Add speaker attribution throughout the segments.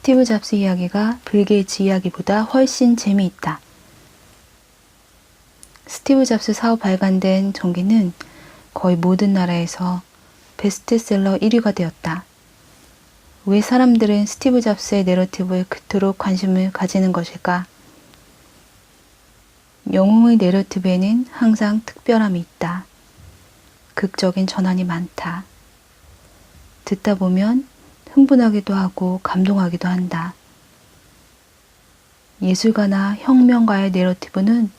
Speaker 1: 스티브 잡스 이야기가 빌 게이츠 이야기보다 훨씬 재미있다. 스티브 잡스 사후 발간된 전기는 거의 모든 나라에서 베스트셀러 1위가 되었다. 왜 사람들은 스티브 잡스의 내러티브에 그토록 관심을 가지는 것일까? 영웅의 내러티브에는 항상 특별함이 있다. 극적인 전환이 많다. 듣다 보면 흥분하기도 하고 감동하기도 한다. 예술가나 혁명가의 내러티브는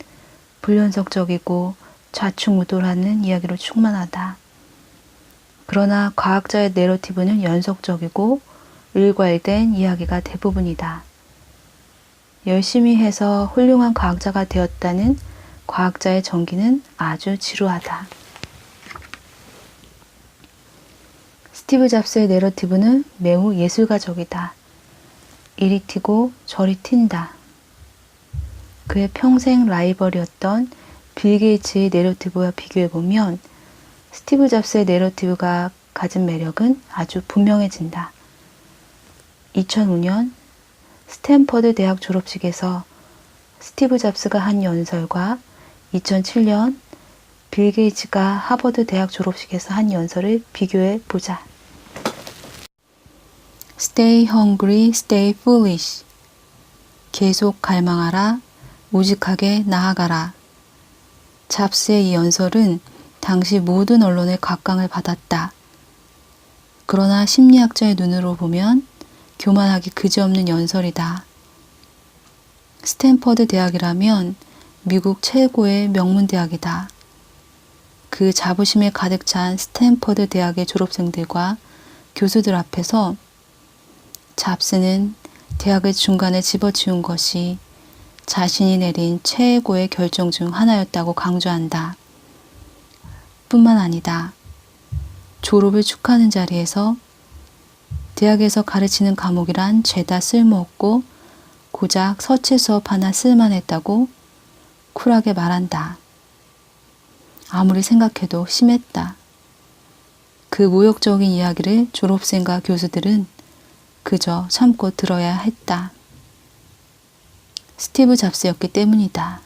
Speaker 1: 불연속적이고 좌충우돌하는 이야기로 충만하다. 그러나 과학자의 내러티브는 연속적이고 일괄된 이야기가 대부분이다. 열심히 해서 훌륭한 과학자가 되었다는 과학자의 전기는 아주 지루하다. 스티브 잡스의 내러티브는 매우 예술가적이다. 이리 튀고 저리 튄다. 그의 평생 라이벌이었던 빌 게이츠의 내러티브와 비교해보면 스티브 잡스의 내러티브가 가진 매력은 아주 분명해진다. 2005년 스탠퍼드 대학 졸업식에서 스티브 잡스가 한 연설과 2007년 빌 게이츠가 하버드 대학 졸업식에서 한 연설을 비교해 보자. Stay hungry, stay foolish. 계속 갈망하라, 우직하게 나아가라. 잡스의 이 연설은 당시 모든 언론의 각광을 받았다. 그러나 심리학자의 눈으로 보면 교만하기 그지없는 연설이다. 스탠퍼드 대학이라면 미국 최고의 명문대학이다. 그 자부심에 가득 찬 스탠퍼드 대학의 졸업생들과 교수들 앞에서 잡스는 대학을 중간에 집어치운 것이 자신이 내린 최고의 결정 중 하나였다고 강조한다. 뿐만 아니다. 졸업을 축하하는 자리에서 대학에서 가르치는 과목이란 죄다 쓸모없고 고작 서체 수업 하나 쓸만했다고 쿨하게 말한다. 아무리 생각해도 심했다. 그 모욕적인 이야기를 졸업생과 교수들은 그저 참고 들어야 했다. 스티브 잡스였기 때문이다.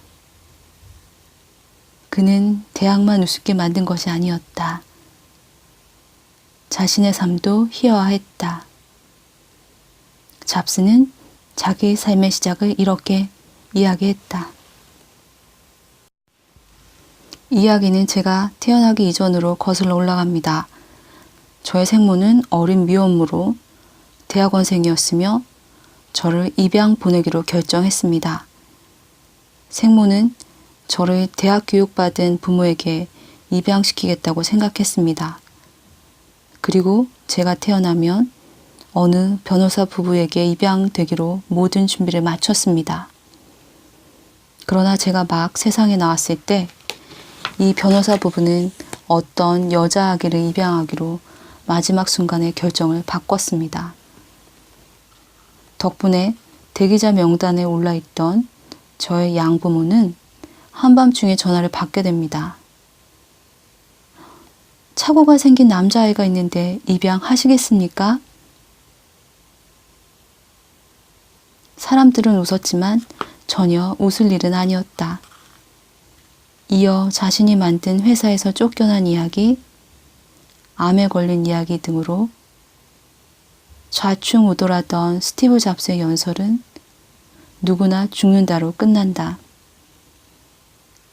Speaker 1: 그는 대학만 우습게 만든 것이 아니었다. 자신의 삶도 희화화했다. 잡스는 자기의 삶의 시작을 이렇게 이야기했다. 이야기는 제가 태어나기 이전으로 거슬러 올라갑니다. 저의 생모는 어린 미혼모로 대학원생이었으며 저를 입양 보내기로 결정했습니다. 생모는 저를 대학 교육받은 부모에게 입양시키겠다고 생각했습니다. 그리고 제가 태어나면 어느 변호사 부부에게 입양되기로 모든 준비를 마쳤습니다. 그러나 제가 막 세상에 나왔을 때 이 변호사 부부는 어떤 여자 아기를 입양하기로 마지막 순간에 결정을 바꿨습니다. 덕분에 대기자 명단에 올라있던 저의 양부모는 한밤중에 전화를 받게 됩니다. 착오가 생긴 남자아이가 있는데 입양하시겠습니까? 사람들은 웃었지만 전혀 웃을 일은 아니었다. 이어 자신이 만든 회사에서 쫓겨난 이야기, 암에 걸린 이야기 등으로 좌충우돌하던 스티브 잡스의 연설은 누구나 죽는다로 끝난다.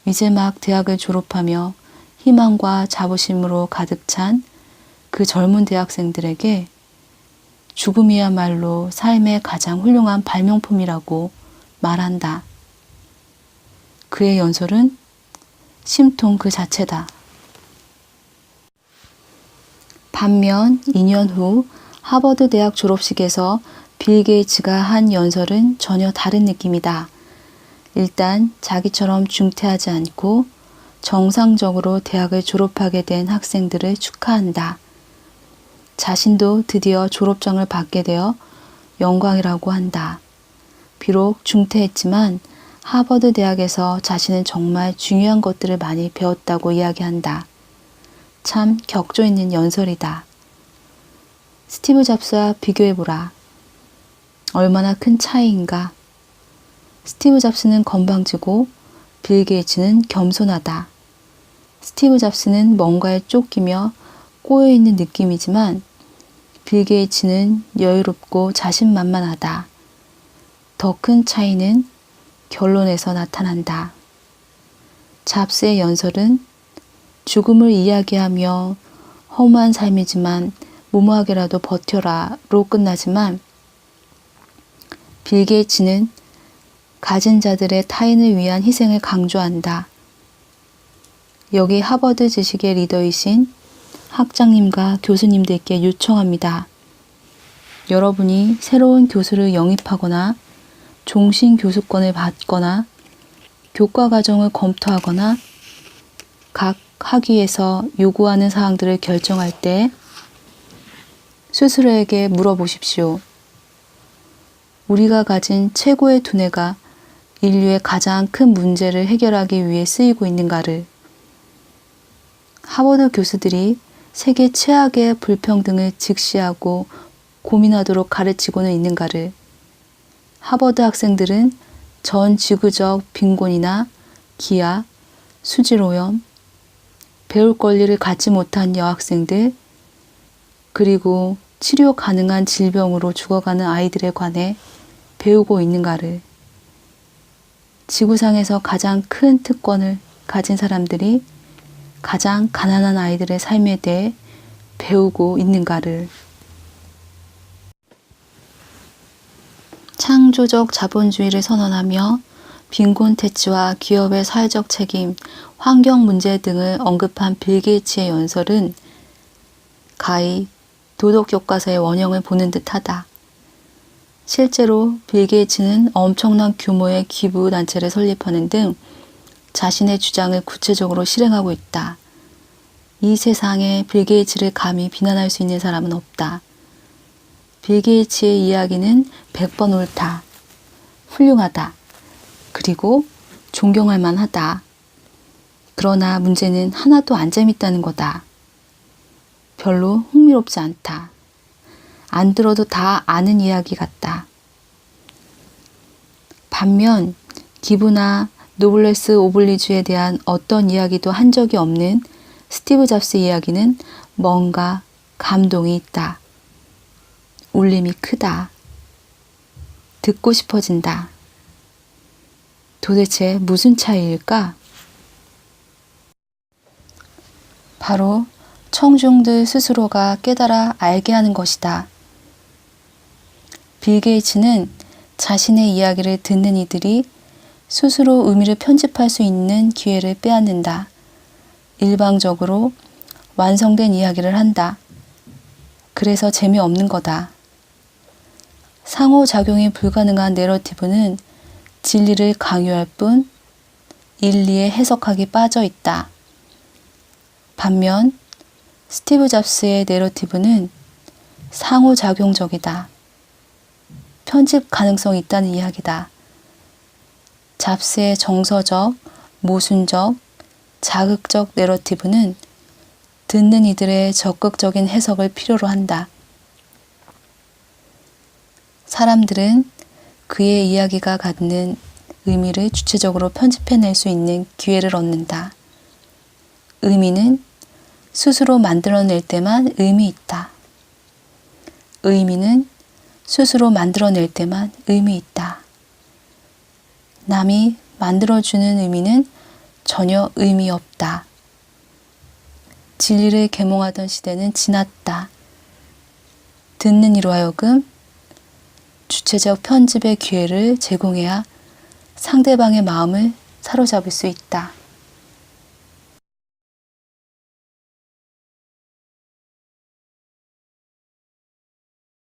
Speaker 1: 이제 막 대학을 졸업하며 희망과 자부심으로 가득 찬 그 젊은 대학생들에게 죽음이야말로 삶의 가장 훌륭한 발명품이라고 말한다. 그의 연설은 심통 그 자체다. 반면 2년 후 하버드 대학 졸업식에서 빌 게이츠가 한 연설은 전혀 다른 느낌이다. 일단 자기처럼 중퇴하지 않고 정상적으로 대학을 졸업하게 된 학생들을 축하한다. 자신도 드디어 졸업장을 받게 되어 영광이라고 한다. 비록 중퇴했지만 하버드 대학에서 자신은 정말 중요한 것들을 많이 배웠다고 이야기한다. 참 격조 있는 연설이다. 스티브 잡스와 비교해보라. 얼마나 큰 차이인가. 스티브 잡스는 건방지고 빌 게이츠는 겸손하다. 스티브 잡스는 뭔가에 쫓기며 꼬여있는 느낌이지만 빌 게이츠는 여유롭고 자신만만하다. 더 큰 차이는 결론에서 나타난다. 잡스의 연설은 죽음을 이야기하며 허무한 삶이지만 무모하게라도 버텨라로 끝나지만 빌 게이츠는 가진 자들의 타인을 위한 희생을 강조한다. 여기 하버드 지식의 리더이신 학장님과 교수님들께 요청합니다. 여러분이 새로운 교수를 영입하거나 종신 교수권을 받거나 교과 과정을 검토하거나 각 학위에서 요구하는 사항들을 결정할 때 스스로에게 물어보십시오. 우리가 가진 최고의 두뇌가 인류의 가장 큰 문제를 해결하기 위해 쓰이고 있는가를, 하버드 교수들이 세계 최악의 불평등을 직시하고 고민하도록 가르치고는 있는가를, 하버드 학생들은 전 지구적 빈곤이나 기아, 수질오염, 배울 권리를 갖지 못한 여학생들, 그리고 치료 가능한 질병으로 죽어가는 아이들에 관해 배우고 있는가를, 지구상에서 가장 큰 특권을 가진 사람들이 가장 가난한 아이들의 삶에 대해 배우고 있는가를, 창조적 자본주의를 선언하며 빈곤 퇴치와 기업의 사회적 책임, 환경 문제 등을 언급한 빌 게이츠의 연설은 가히 도덕 교과서의 원형을 보는 듯하다. 실제로 빌 게이츠는 엄청난 규모의 기부 단체를 설립하는 등 자신의 주장을 구체적으로 실행하고 있다. 이 세상에 빌 게이츠를 감히 비난할 수 있는 사람은 없다. 빌 게이츠의 이야기는 100번 옳다. 훌륭하다. 그리고 존경할 만하다. 그러나 문제는 하나도 안 재밌다는 거다. 별로 흥미롭지 않다. 안 들어도 다 아는 이야기 같다. 반면 기부나 노블레스 오블리주에 대한 어떤 이야기도 한 적이 없는 스티브 잡스 이야기는 뭔가 감동이 있다. 울림이 크다. 듣고 싶어진다. 도대체 무슨 차이일까? 바로 청중들 스스로가 깨달아 알게 하는 것이다. 빌 게이츠는 자신의 이야기를 듣는 이들이 스스로 의미를 편집할 수 있는 기회를 빼앗는다. 일방적으로 완성된 이야기를 한다. 그래서 재미없는 거다. 상호작용이 불가능한 내러티브는 진리를 강요할 뿐 일리의 해석학이 빠져 있다. 반면 스티브 잡스의 내러티브는 상호작용적이다. 편집 가능성이 있다는 이야기다. 잡스의 정서적, 모순적, 자극적 내러티브는 듣는 이들의 적극적인 해석을 필요로 한다. 사람들은 그의 이야기가 갖는 의미를 주체적으로 편집해낼 수 있는 기회를 얻는다. 의미는 스스로 만들어낼 때만 의미 있다. 의미는 스스로 만들어낼 때만 의미 있다. 남이 만들어주는 의미는 전혀 의미 없다. 진리를 계몽하던 시대는 지났다. 듣는 이로 하여금 주체적 편집의 기회를 제공해야 상대방의 마음을 사로잡을 수 있다.